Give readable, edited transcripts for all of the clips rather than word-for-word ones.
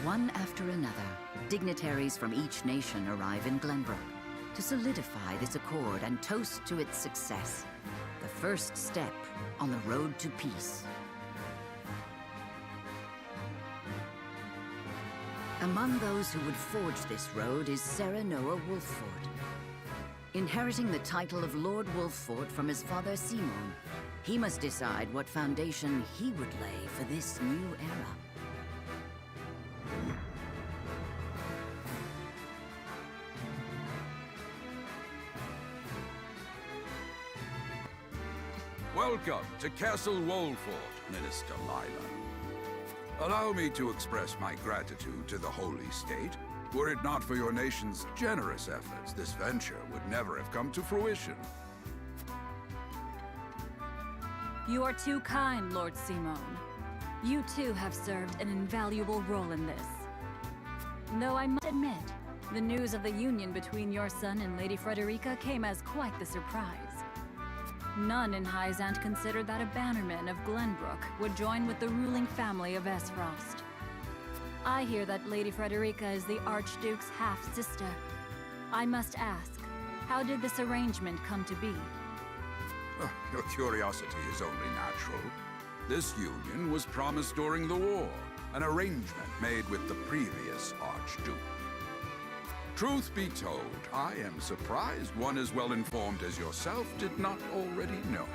One after another, dignitaries from each nation arrive in Glenbrook to solidify this accord and toast to its success. The first step on the road to peace. Among those who would forge this road is Serenoa Wolffort. Inheriting the title of Lord Wolffort from his father Simon, he must decide what foundation he would lay for this new era. Welcome to Castle Wolffort, Minister Lila. Allow me to express my gratitude to the Holy State. Were it not for your nation's generous efforts, this venture would never have come to fruition. You are too kind, Lord Simon. You too have served an invaluable role in this. Though I must admit, the news of the union between your son and Lady Frederica came as quite the surprise. None in Hyzant considered that a bannerman of Glenbrook would join with the ruling family of Esfrost. I hear that Lady Frederica is the Archduke's half-sister. I must ask, how did this arrangement come to be? Your curiosity is only natural. This union was promised during the war, an arrangement made with the previous Archduke. Truth be told, I am surprised one as well informed as yourself did not already know.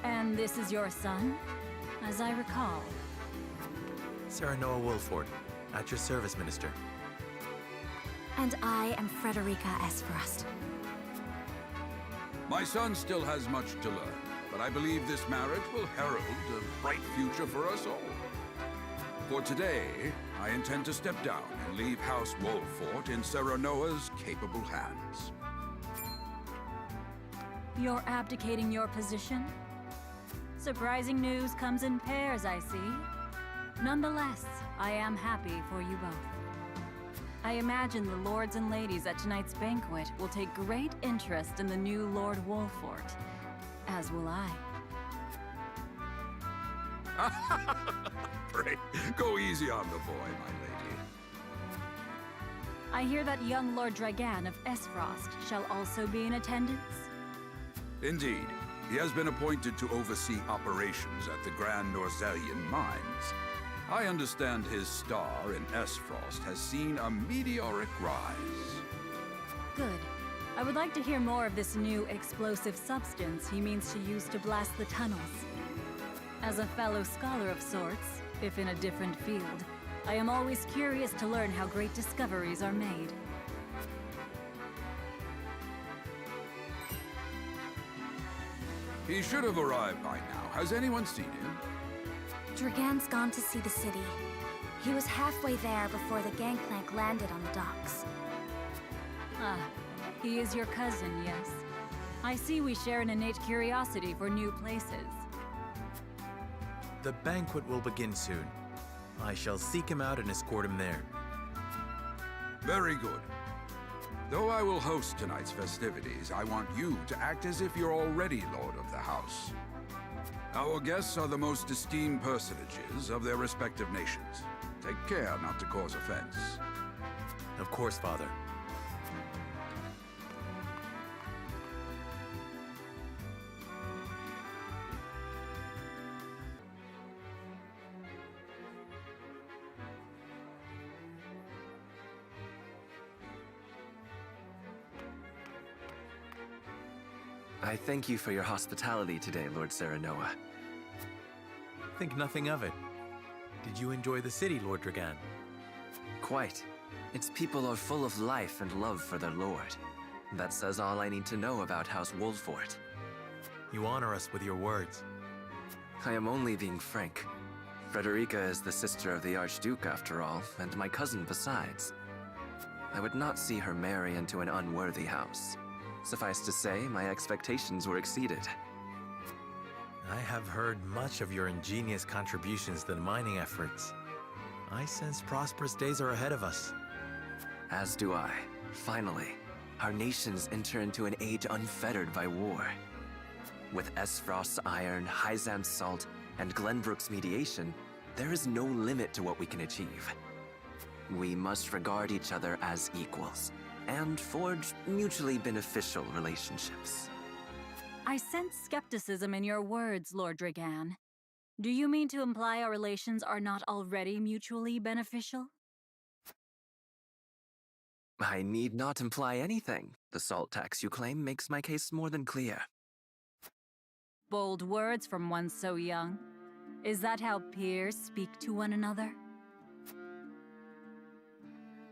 And this is your son, as I recall. Serenoa Wolffort, at your service, Minister. And I am Frederica Esfrost. My son still has much to learn, but I believe this marriage will herald a bright future for us all. For today, I intend to step down and leave House Wolffort in Serenoa's capable hands. You're abdicating your position? Surprising news comes in pairs, I see. Nonetheless, I am happy for you both. I imagine the lords and ladies at tonight's banquet will take great interest in the new Lord Wolffort, as will I. Pray, go easy on the boy, my lady. I hear that young Lord Dragan of Esfrost shall also be in attendance. Indeed, he has been appointed to oversee operations at the Grand Norzelian mines. I understand his star in Esfrost has seen a meteoric rise. Good. I would like to hear more of this new explosive substance he means to use to blast the tunnels. As a fellow scholar of sorts, if in a different field, I am always curious to learn how great discoveries are made. He should have arrived by now. Has anyone seen him? Dragan's gone to see the city. He was halfway there before the gangplank landed on the docks. Ah, he is your cousin, yes. I see we share an innate curiosity for new places. The banquet will begin soon. I shall seek him out and escort him there. Very good. Though I will host tonight's festivities, I want you to act as if you're already Lord of the House. Our guests are the most esteemed personages of their respective nations. Take care not to cause offense. Of course, Father. I thank you for your hospitality today, Lord Serenoa. Think nothing of it. Did you enjoy the city, Lord Dragan? Quite. Its people are full of life and love for their lord. That says all I need to know about House Wolffort. You honor us with your words. I am only being frank. Frederica is the sister of the Archduke, after all, and my cousin besides. I would not see her marry into an unworthy house. Suffice to say, my expectations were exceeded. I have heard much of your ingenious contributions to the mining efforts. I sense prosperous days are ahead of us. As do I. Finally, our nations enter into an age unfettered by war. With Esfrost's iron, Hyzant's salt, and Glenbrook's mediation, there is no limit to what we can achieve. We must regard each other as equals, and forge mutually beneficial relationships. I sense skepticism in your words, Lord Dragan. Do you mean to imply our relations are not already mutually beneficial? I need not imply anything. The salt tax you claim makes my case more than clear. Bold words from one so young. Is that how peers speak to one another?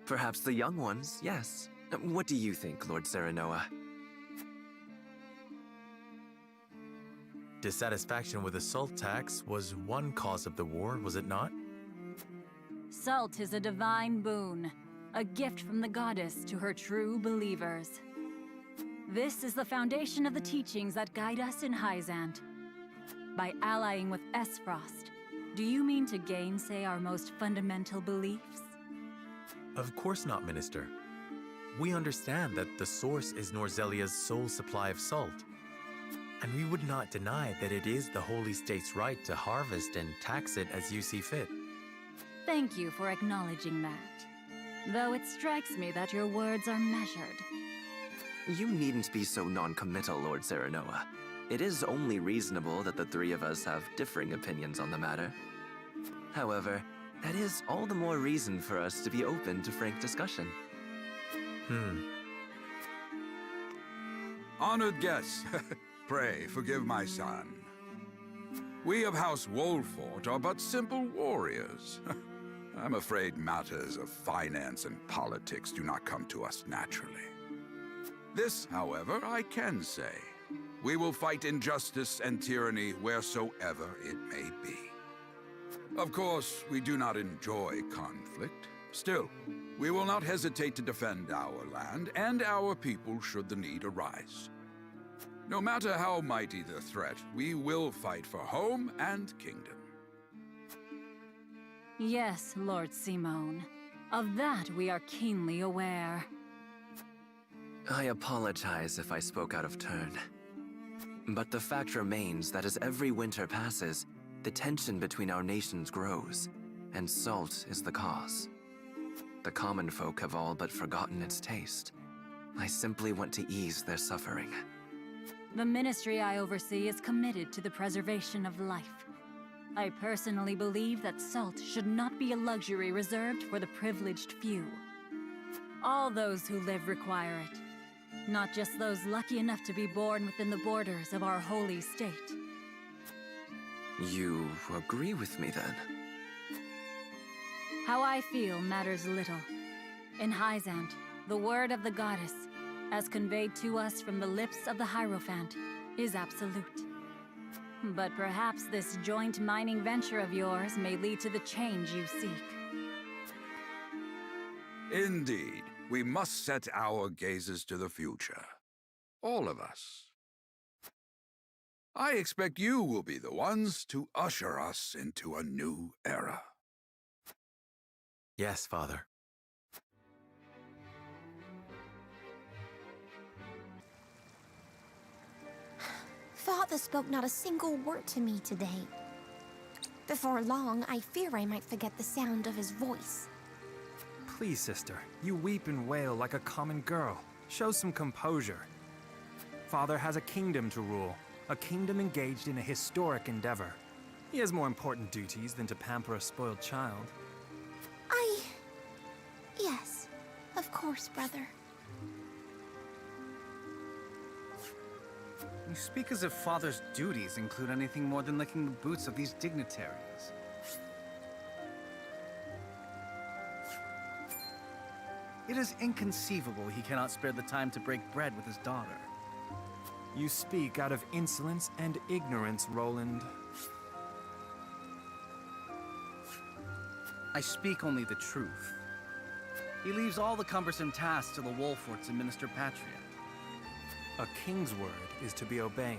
Perhaps the young ones, yes. What do you think, Lord Serenoa? Dissatisfaction with the salt tax was one cause of the war, was it not? Salt is a divine boon, a gift from the goddess to her true believers. This is the foundation of the teachings that guide us in Hyzant. By allying with Esfrost, do you mean to gainsay our most fundamental beliefs? Of course not, Minister. We understand that the source is Norzelia's sole supply of salt. And we would not deny that it is the Holy State's right to harvest and tax it as you see fit. Thank you for acknowledging that. Though it strikes me that your words are measured. You needn't be so non-committal, Lord Serenoa. It is only reasonable that the three of us have differing opinions on the matter. However, that is all the more reason for us to be open to frank discussion. Honored guests, pray forgive my son. We of House Wolffort are but simple warriors. I'm afraid matters of finance and politics do not come to us naturally. This, however, I can say. We will fight injustice and tyranny wheresoever it may be. Of course, we do not enjoy conflict. Still, we will not hesitate to defend our land and our people should the need arise. No matter how mighty the threat, we will fight for home and kingdom. Yes, Lord Simone. Of that we are keenly aware. I apologize if I spoke out of turn. But the fact remains that as every winter passes, the tension between our nations grows, and salt is the cause. The common folk have all but forgotten its taste. I simply want to ease their suffering. The ministry I oversee is committed to the preservation of life. I personally believe that salt should not be a luxury reserved for the privileged few. All those who live require it, not just those lucky enough to be born within the borders of our holy state. You agree with me, then? How I feel matters little. In Hyzant, the word of the goddess, as conveyed to us from the lips of the Hierophant, is absolute. But perhaps this joint mining venture of yours may lead to the change you seek. Indeed, we must set our gazes to the future. All of us. I expect you will be the ones to usher us into a new era. Yes, Father. Father spoke not a single word to me today. Before long, I fear I might forget the sound of his voice. Please, sister, you weep and wail like a common girl. Show some composure. Father has a kingdom to rule, a kingdom engaged in a historic endeavor. He has more important duties than to pamper a spoiled child. Yes, of course, brother. You speak as if Father's duties include anything more than licking the boots of these dignitaries. It is inconceivable he cannot spare the time to break bread with his daughter. You speak out of insolence and ignorance, Roland. I speak only the truth. He leaves all the cumbersome tasks to the Wolfforts to administer Patria. A king's word is to be obeyed.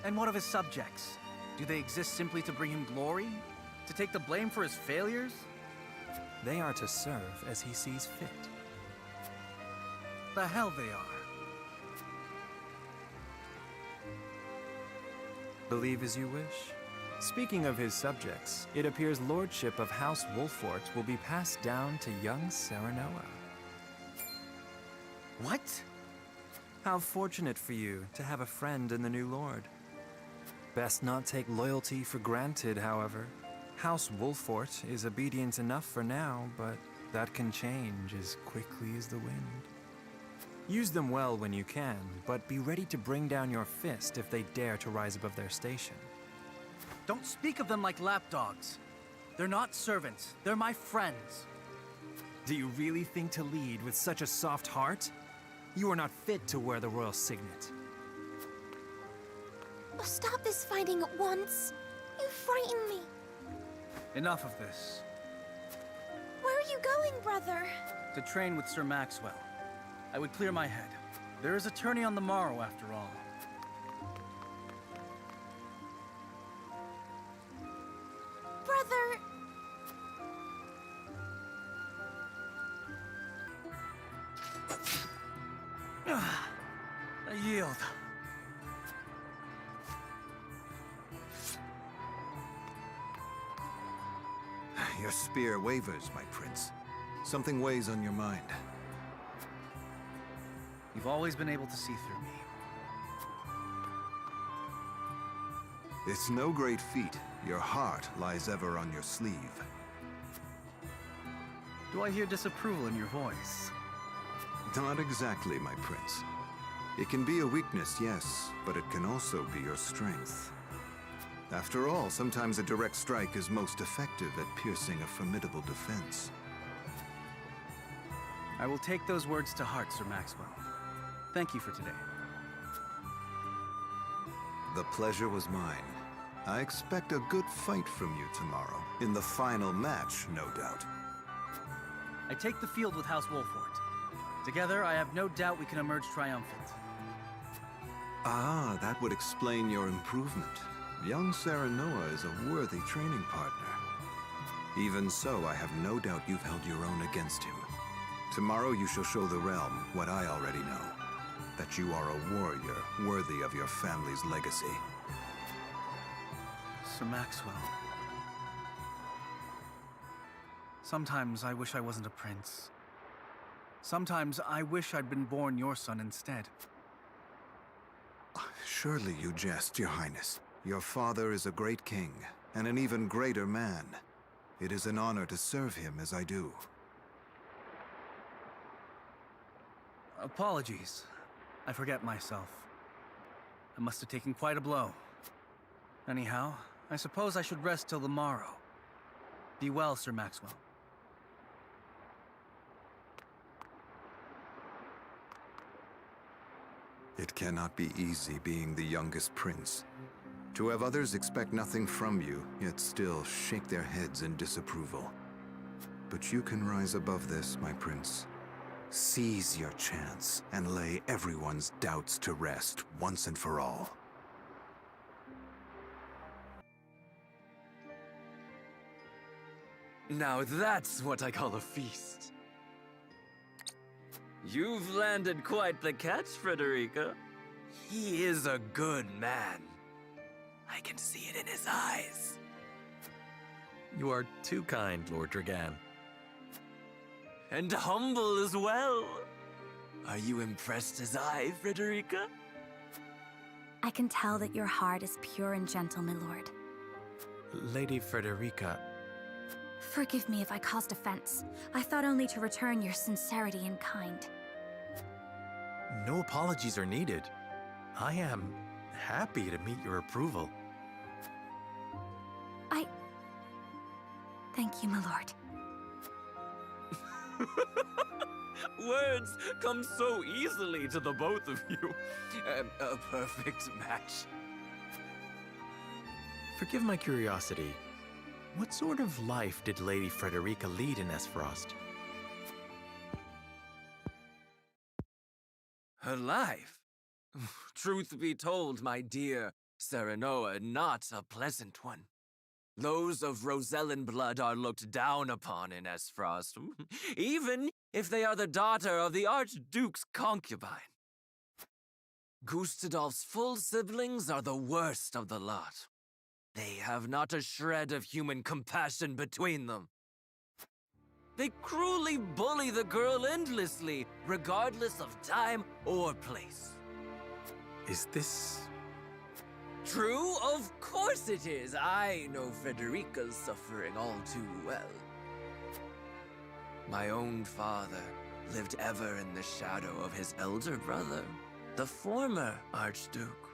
And what of his subjects? Do they exist simply to bring him glory? To take the blame for his failures? They are to serve as he sees fit. The hell they are. Believe as you wish. Speaking of his subjects, it appears lordship of House Wolffort will be passed down to young Serenoa. What? How fortunate for you to have a friend in the new lord. Best not take loyalty for granted, however. House Wolffort is obedient enough for now, but that can change as quickly as the wind. Use them well when you can, but be ready to bring down your fist if they dare to rise above their station. Don't speak of them like lapdogs. They're not servants, they're my friends. Do you really think to lead with such a soft heart? You are not fit to wear the royal signet. Oh, stop this fighting at once. You frighten me. Enough of this. Where are you going, brother? To train with Sir Maxwell. I would clear my head. There is a tourney on the morrow, after all. Brother... I yield. Your spear wavers, my prince. Something weighs on your mind. You've always been able to see through me. It's no great feat. Your heart lies ever on your sleeve. Do I hear disapproval in your voice? Not exactly, my prince. It can be a weakness, yes, but it can also be your strength. After all, sometimes a direct strike is most effective at piercing a formidable defense. I will take those words to heart, Sir Maxwell. Thank you for today. The pleasure was mine. I expect a good fight from you tomorrow. In the final match, no doubt. I take the field with House Wolffort. Together, I have no doubt we can emerge triumphant. Ah, that would explain your improvement. Young Serenoa is a worthy training partner. Even so, I have no doubt you've held your own against him. Tomorrow you shall show the realm what I already know. That you are a warrior worthy of your family's legacy. Sir Maxwell. Sometimes I wish I wasn't a prince. Sometimes I wish I'd been born your son instead. Surely you jest, Your Highness. Your father is a great king, and an even greater man. It is an honor to serve him as I do. Apologies. I forget myself. I must have taken quite a blow. Anyhow, I suppose I should rest till the morrow. Be well, Sir Maxwell. It cannot be easy being the youngest prince. To have others expect nothing from you, yet still shake their heads in disapproval. But you can rise above this, my prince. Seize your chance and lay everyone's doubts to rest once and for all. Now that's what I call a feast. You've landed quite the catch, Frederica. He is a good man. I can see it in his eyes. You are too kind, Lord Dragan. And humble as well. Are you impressed as I, Frederica? I can tell that your heart is pure and gentle, my lord. Lady Frederica, Forgive me if I caused offense. I thought only to return your sincerity and kind. no apologies are needed. I am happy to meet your approval. Thank you, my lord. Words come so easily to the both of you. A perfect match. Forgive my curiosity. What sort of life did Lady Frederica lead in Esfrost? Her life? Truth be told, my dear Serenoa, not a pleasant one. Those of Rosellan blood are looked down upon in Esfrost, even if they are the daughter of the Archduke's concubine. Gustadolf's full siblings are the worst of the lot. They have not a shred of human compassion between them. They cruelly bully the girl endlessly, regardless of time or place. Is this... True? Of course it is. I know Frederica's suffering all too well. My own father lived ever in the shadow of his elder brother, the former Archduke.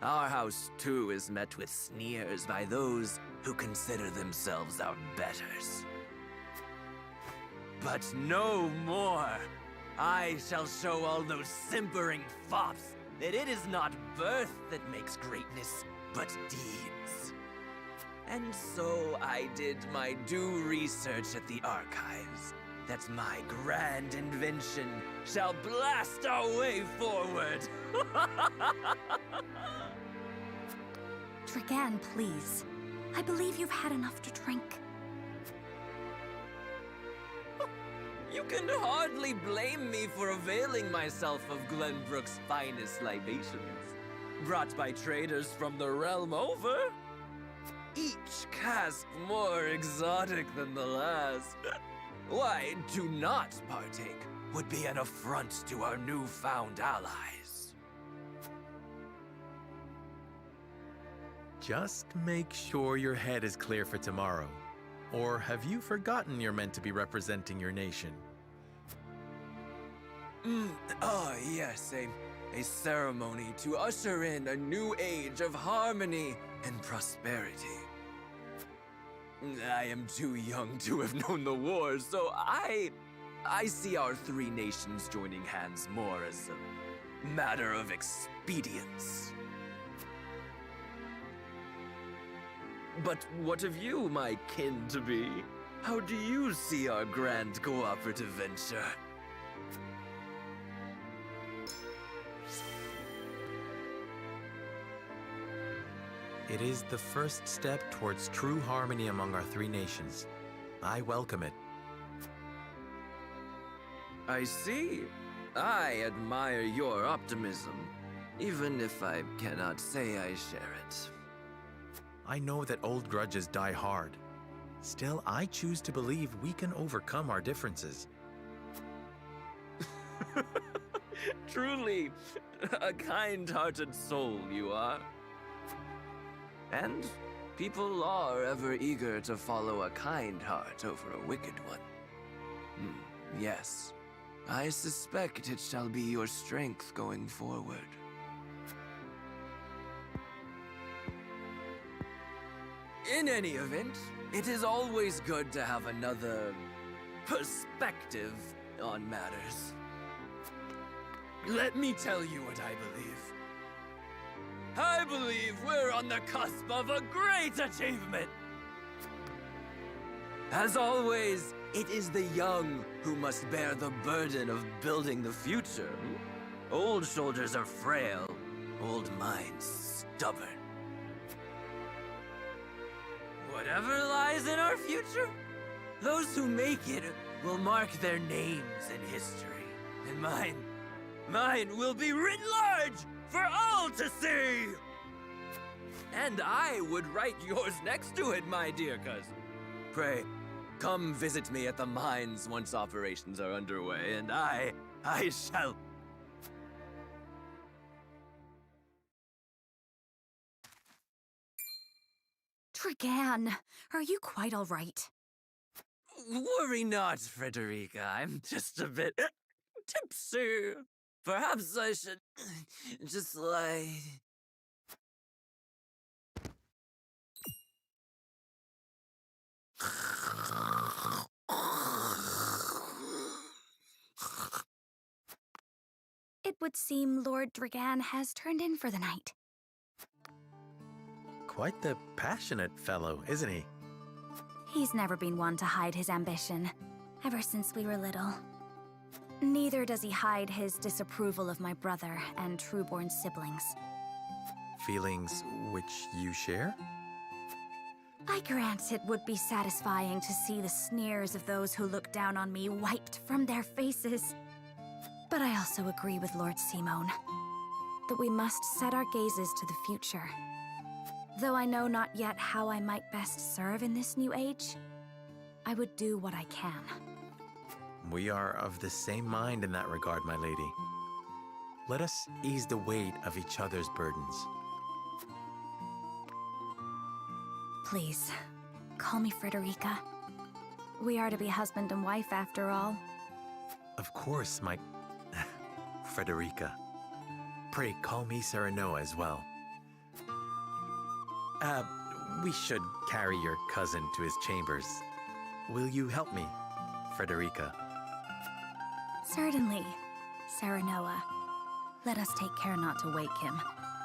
Our house, too, is met with sneers by those who consider themselves our betters. But no more! I shall show all those simpering fops that it is not birth that makes greatness, but deeds. And so I did my due research at the archives, that my grand invention shall blast our way forward. Dragan, please. I believe you've had enough to drink. You can hardly blame me for availing myself of Glenbrook's finest libations, brought by traders from the realm over. Each cask more exotic than the last. Why, to not partake would be an affront to our newfound allies. Just make sure your head is clear for tomorrow. Or have you forgotten you're meant to be representing your nation? Yes, a ceremony to usher in a new age of harmony and prosperity. I am too young to have known the wars, so I see our three nations joining hands more as a matter of expedience. But what of you, my kin-to-be? How do you see our grand cooperative venture? It is the first step towards true harmony among our three nations. I welcome it. I see. I admire your optimism, even if I cannot say I share it. I know that old grudges die hard. Still, I choose to believe we can overcome our differences. Truly, a kind-hearted soul you are. And people are ever eager to follow a kind heart over a wicked one. Yes, I suspect it shall be your strength going forward. In any event, it is always good to have another perspective on matters. Let me tell you what I believe. I believe we're on the cusp of a great achievement. As always, it is the young who must bear the burden of building the future. Old shoulders are frail, old minds stubborn. Whatever lies in our future, those who make it will mark their names in history. And mine will be written large for all to see! And I would write yours next to it, my dear cousin. Pray, come visit me at the mines once operations are underway, and I shall... Dragan, are you quite all right? Worry not, Frederica. I'm just a bit tipsy. Perhaps I should just lie. It would seem Lord Dragan has turned in for the night. Quite the passionate fellow, isn't he? He's never been one to hide his ambition, ever since we were little. Neither does he hide his disapproval of my brother and trueborn siblings. Feelings which you share? I grant it would be satisfying to see the sneers of those who look down on me wiped from their faces. But I also agree with Lord Simone that we must set our gazes to the future. Though I know not yet how I might best serve in this new age, I would do what I can. We are of the same mind in that regard, my lady. Let us ease the weight of each other's burdens. Please, call me Frederica. We are to be husband and wife after all. Of course, my... Frederica. Pray call me Serenoa as well. We should carry your cousin to his chambers. Will you help me, Frederica? Certainly, Serenoa. Let us take care not to wake him,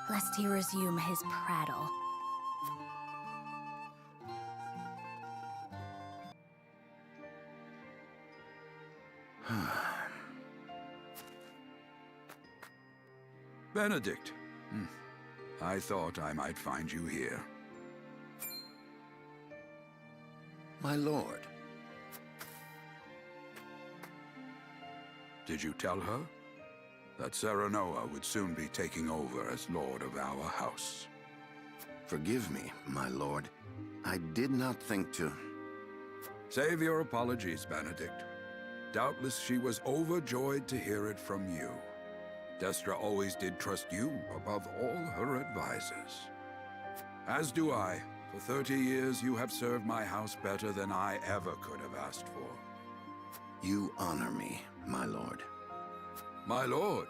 lest he resume his prattle. Benedict. I thought I might find you here. My lord. Did you tell her that Serenoa would soon be taking over as lord of our house? Forgive me, my lord. I did not think to... Save your apologies, Benedict. Doubtless she was overjoyed to hear it from you. Destra always did trust you above all her advisors. As do I. For 30 years, you have served my house better than I ever could have asked for. You honor me, my lord. My lord?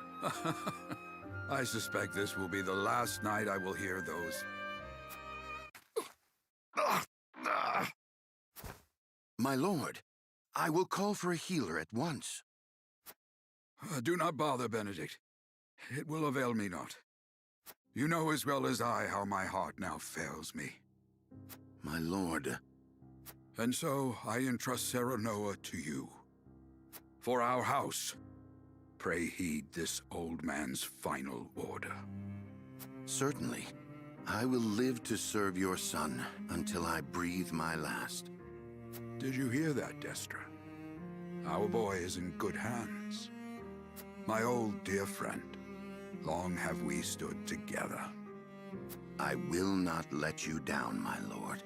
I suspect this will be the last night I will hear those... My lord, I will call for a healer at once. Do not bother, Benedict. It will avail me not. You know as well as I how my heart now fails me. My lord. And so I entrust Serenoa to you. For our house, pray heed this old man's final order. Certainly. I will live to serve your son until I breathe my last. Did you hear that, Destra? Our boy is in good hands. My old dear friend, long have we stood together. I will not let you down, my lord.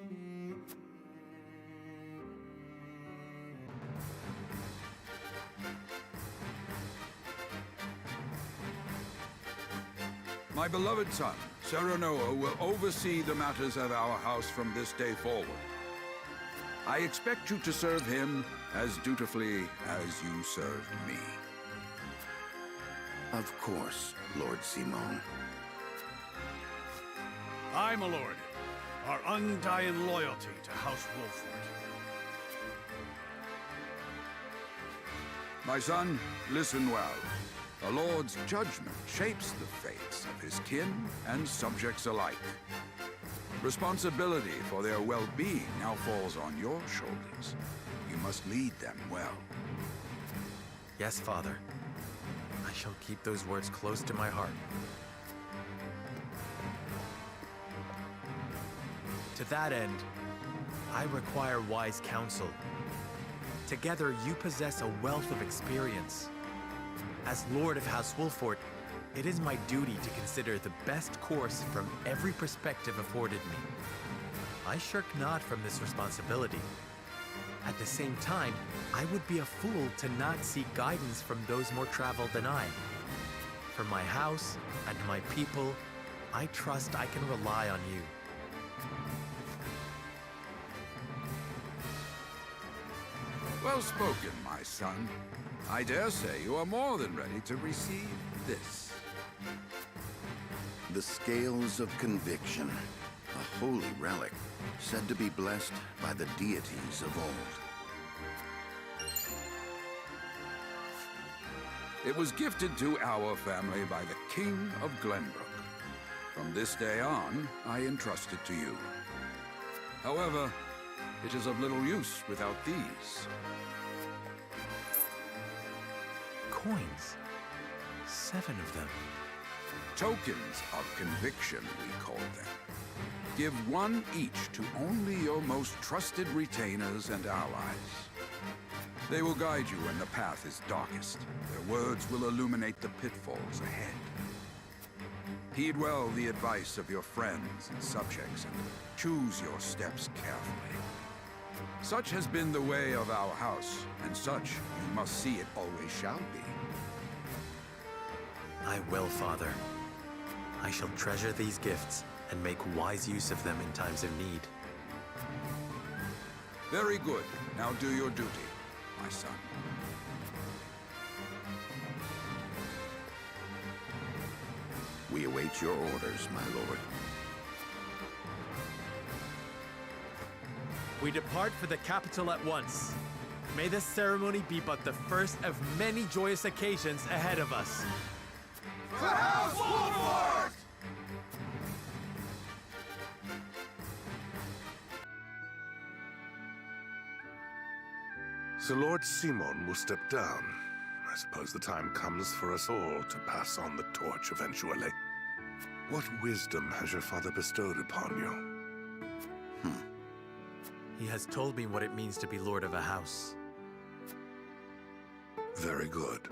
My beloved son, Serenoa, will oversee the matters of our house from this day forward. I expect you to serve him as dutifully as you served me. Of course, Lord Simon. Aye, my lord. Our undying loyalty to House Wolffort. My son, listen well. The Lord's judgment shapes the fates of his kin and subjects alike. Responsibility for their well-being now falls on your shoulders. You must lead them well. Yes, Father. I shall keep those words close to my heart. To that end, I require wise counsel. Together, you possess a wealth of experience. As Lord of House Wolffort, it is my duty to consider the best course from every perspective afforded me. I shirk not from this responsibility. At the same time, I would be a fool to not seek guidance from those more traveled than I. For my house and my people, I trust I can rely on you. Well spoken, my son. I dare say you are more than ready to receive this. The scales of conviction, a holy relic, said to be blessed by the deities of old. It was gifted to our family by the King of Glenbrook. From this day on, I entrust it to you. However, it is of little use without these. Coins. 7 of them. Tokens of conviction, we call them. Give one each to only your most trusted retainers and allies. They will guide you when the path is darkest. Their words will illuminate the pitfalls ahead. Heed well the advice of your friends and subjects, and choose your steps carefully. Such has been the way of our house, and such you must see it always shall be. I will, Father. I shall treasure these gifts and make wise use of them in times of need. Very good. Now do your duty, my son. We await your orders, my lord. We depart for the capital at once. May this ceremony be but the first of many joyous occasions ahead of us. For House Wolffort! So Lord Simon will step down. I suppose the time comes for us all to pass on the torch eventually. What wisdom has your father bestowed upon you? He has told me what it means to be lord of a house. Very good.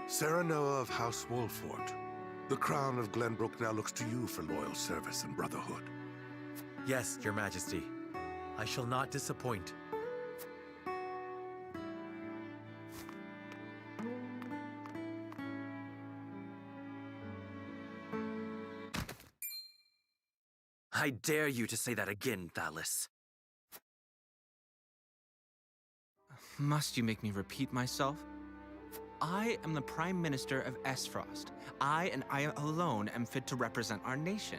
Serenoa of House Wolffort, the crown of Glenbrook now looks to you for loyal service and brotherhood. Yes, Your Majesty. I shall not disappoint. I dare you to say that again, Thalis. Must you make me repeat myself? I am the Prime Minister of Esfrost. I and I alone am fit to represent our nation.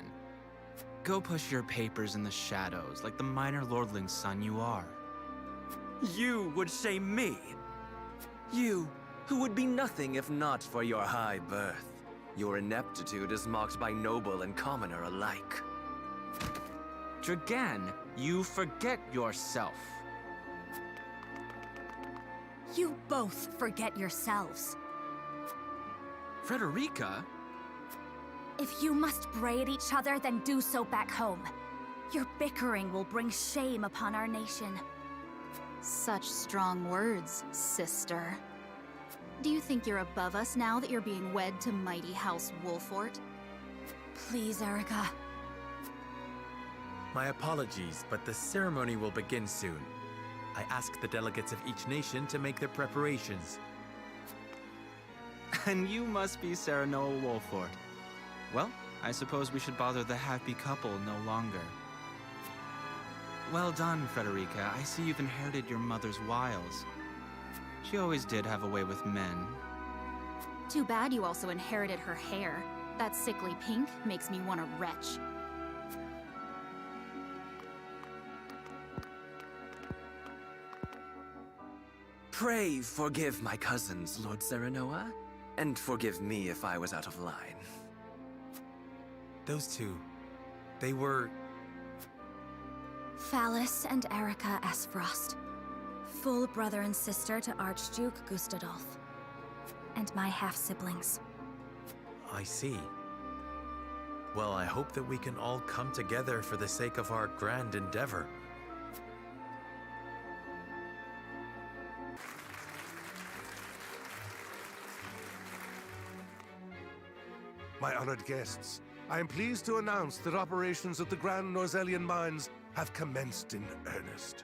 Go push your papers in the shadows like the minor lordling's son you are. You would shame me. You, who would be nothing if not for your high birth. Your ineptitude is mocked by noble and commoner alike. Dragan, you forget yourself. You both forget yourselves. Frederica? If you must bray at each other, then do so back home. Your bickering will bring shame upon our nation. Such strong words, sister. Do you think you're above us now that you're being wed to mighty House Wolffort? Please, Erica. My apologies, but the ceremony will begin soon. I ask the delegates of each nation to make their preparations. And you must be Serenoa Wolffort. Well, I suppose we should bother the happy couple no longer. Well done, Frederica. I see you've inherited your mother's wiles. She always did have a way with men. Too bad you also inherited her hair. That sickly pink makes me want to retch. Pray forgive my cousins, Lord Serenoa, and forgive me if I was out of line. Those two, they were... Thalis and Erica Esfrost. Full brother and sister to Archduke Gustadolf. And my half-siblings. I see. Well, I hope that we can all come together for the sake of our grand endeavor. My honored guests, I am pleased to announce that operations at the Grand Norzelian mines have commenced in earnest.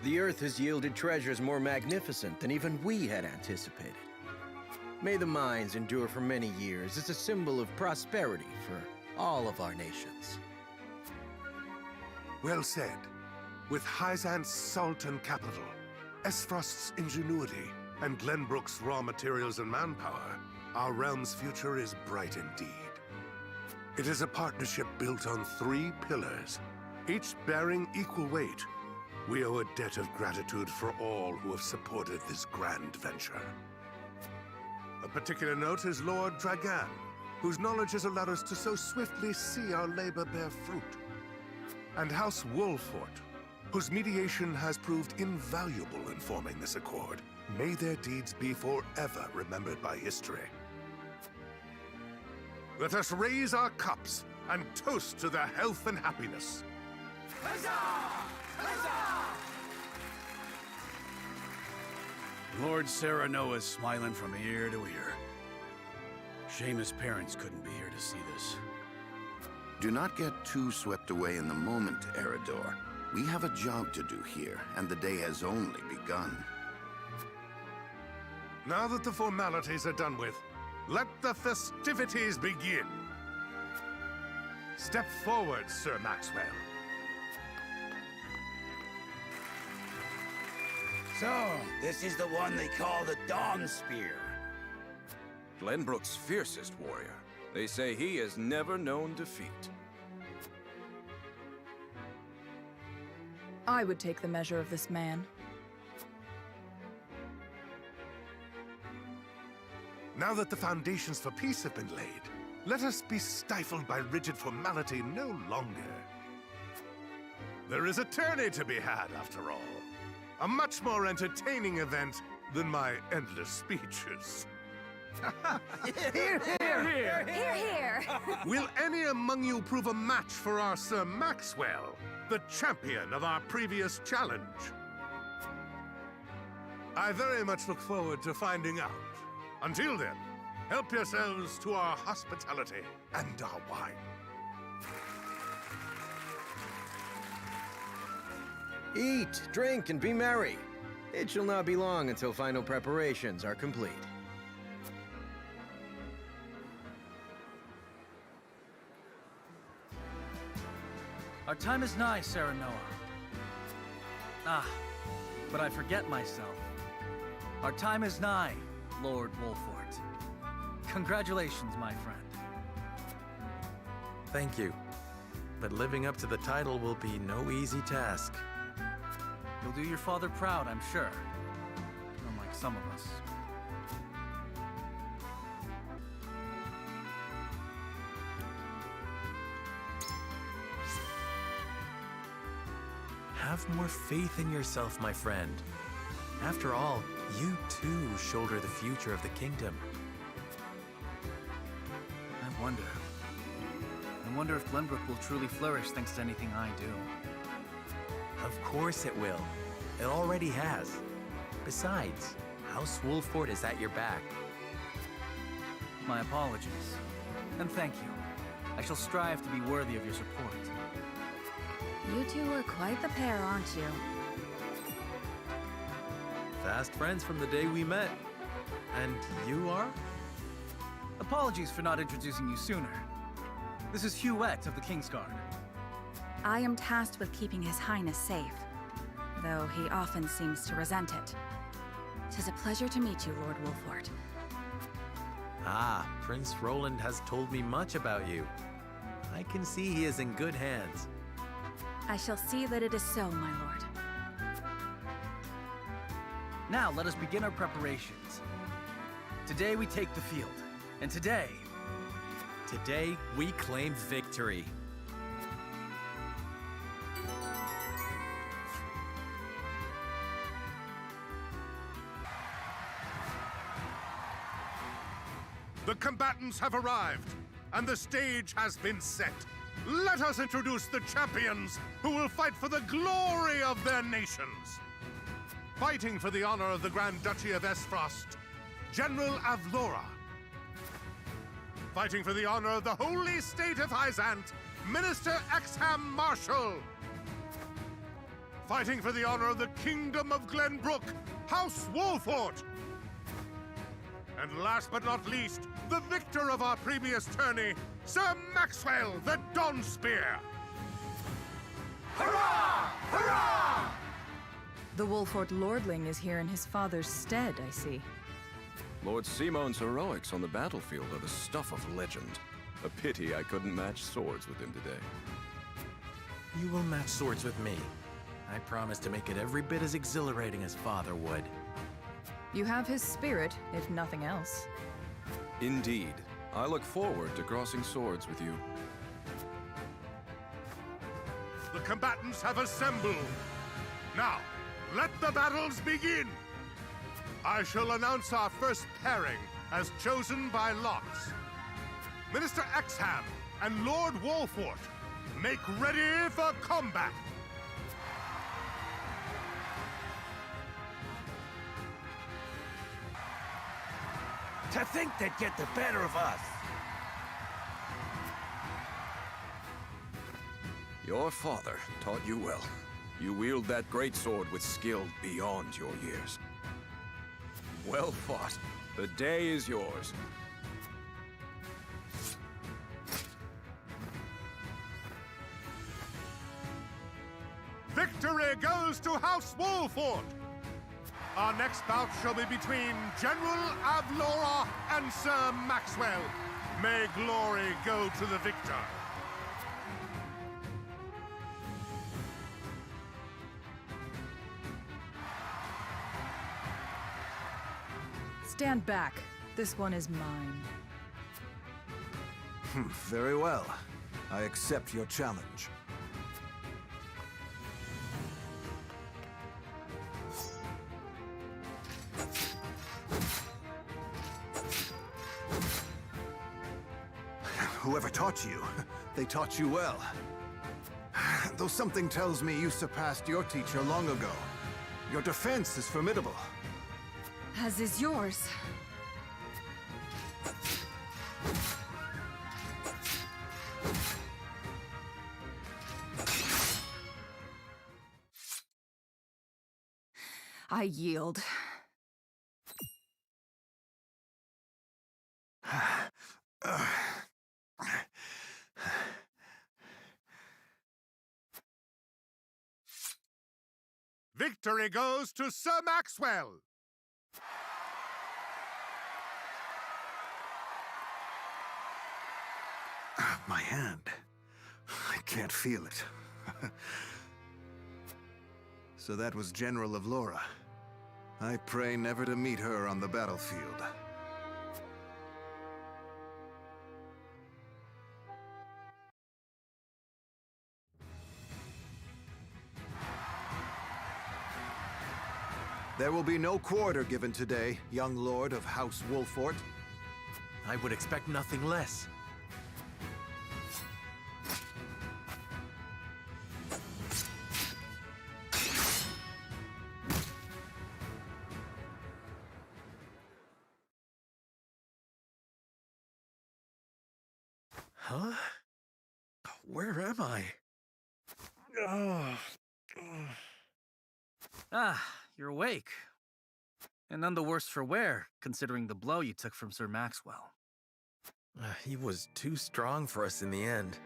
The Earth has yielded treasures more magnificent than even we had anticipated. May the mines endure for many years as a symbol of prosperity for all of our nations. Well said. With Hyzant's salt and capital, Esfrost's ingenuity, and Glenbrook's raw materials and manpower, our realm's future is bright indeed. It is a partnership built on 3 pillars, each bearing equal weight. We owe a debt of gratitude for all who have supported this grand venture. A particular note is Lord Dragan, whose knowledge has allowed us to so swiftly see our labor bear fruit. And House Wolffort, whose mediation has proved invaluable in forming this accord. May their deeds be forever remembered by history. Let us raise our cups and toast to their health and happiness. Huzzah! Huzzah! Lord Serenoa is smiling from ear to ear. Shame his parents couldn't be here to see this. Do not get too swept away in the moment, Eridor. We have a job to do here, and the day has only begun. Now that the formalities are done with, let the festivities begin. Step forward, Sir Maxwell. So, this is the one they call the Dawn Spear. Glenbrook's fiercest warrior. They say he has never known defeat. I would take the measure of this man. Now that the foundations for peace have been laid, let us be stifled by rigid formality no longer. There is a tourney to be had, after all. A much more entertaining event than my endless speeches. Hear, hear! Hear, hear! Will any among you prove a match for our Sir Maxwell, the champion of our previous challenge? I very much look forward to finding out. Until then, help yourselves to our hospitality and our wine. Eat, drink, and be merry. It shall not be long until final preparations are complete. Our time is nigh, Serenoa. Ah, but I forget myself. Our time is nigh, Lord Wolffort. Congratulations, my friend. Thank you. But living up to the title will be no easy task. You'll do your father proud, I'm sure. Unlike some of us. Have more faith in yourself, my friend. After all, you too shoulder the future of the kingdom. I wonder if Glenbrook will truly flourish thanks to anything I do. Of course it will. It already has. Besides, House Wolffort is at your back. My apologies. And thank you. I shall strive to be worthy of your support. You two are quite the pair, aren't you? Fast friends from the day we met. And you are? Apologies for not introducing you sooner. This is Huette of the Kingsguard. I am tasked with keeping His Highness safe, though he often seems to resent it. 'Tis a pleasure to meet you, Lord Wolffort. Ah, Prince Roland has told me much about you. I can see he is in good hands. I shall see that it is so, my lord. Now let us begin our preparations. Today we take the field, and today we claim victory. The combatants have arrived, and the stage has been set. Let us introduce the champions who will fight for the glory of their nations. Fighting for the honor of the Grand Duchy of Esfrost, General Avlora. Fighting for the honor of the Holy State of Hyzant, Minister Exham Marshal. Fighting for the honor of the Kingdom of Glenbrook, House Wolffort. And last but not least, the victor of our previous tourney, Sir Maxwell the Dawn Spear. Hurrah! Hurrah! The Wolffort Lordling is here in his father's stead, I see. Lord Simon's heroics on the battlefield are the stuff of legend. A pity I couldn't match swords with him today. You will match swords with me. I promise to make it every bit as exhilarating as father would. You have his spirit, if nothing else. Indeed. I look forward to crossing swords with you. The combatants have assembled. Now, let the battles begin! I shall announce our first pairing as chosen by lots. Minister Exham and Lord Wolffort, make ready for combat! To think they'd get the better of us! Your father taught you well. You wield that great sword with skill beyond your years. Well fought. The day is yours. Victory goes to House Wolffort! Our next bout shall be between General Avlora and Sir Maxwell. May glory go to the victor. Stand back. This one is mine. Very well. I accept your challenge. Whoever taught you, they taught you well. Though something tells me you surpassed your teacher long ago. Your defense is formidable. As is yours. I yield. Victory goes to Sir Maxwell! My hand. I can't feel it. So that was General Avlora. I pray never to meet her on the battlefield. There will be no quarter given today, young lord of House Wolffort. I would expect nothing less. Huh? Where am I? Ah, you're awake. And none the worse for wear, considering the blow you took from Sir Maxwell. He was too strong for us in the end.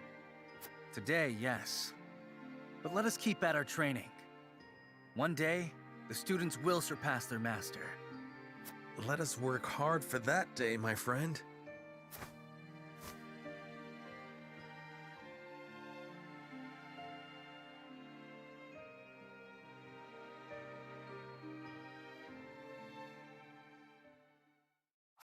Today, yes. But let us keep at our training. One day, the students will surpass their master. Let us work hard for that day, my friend.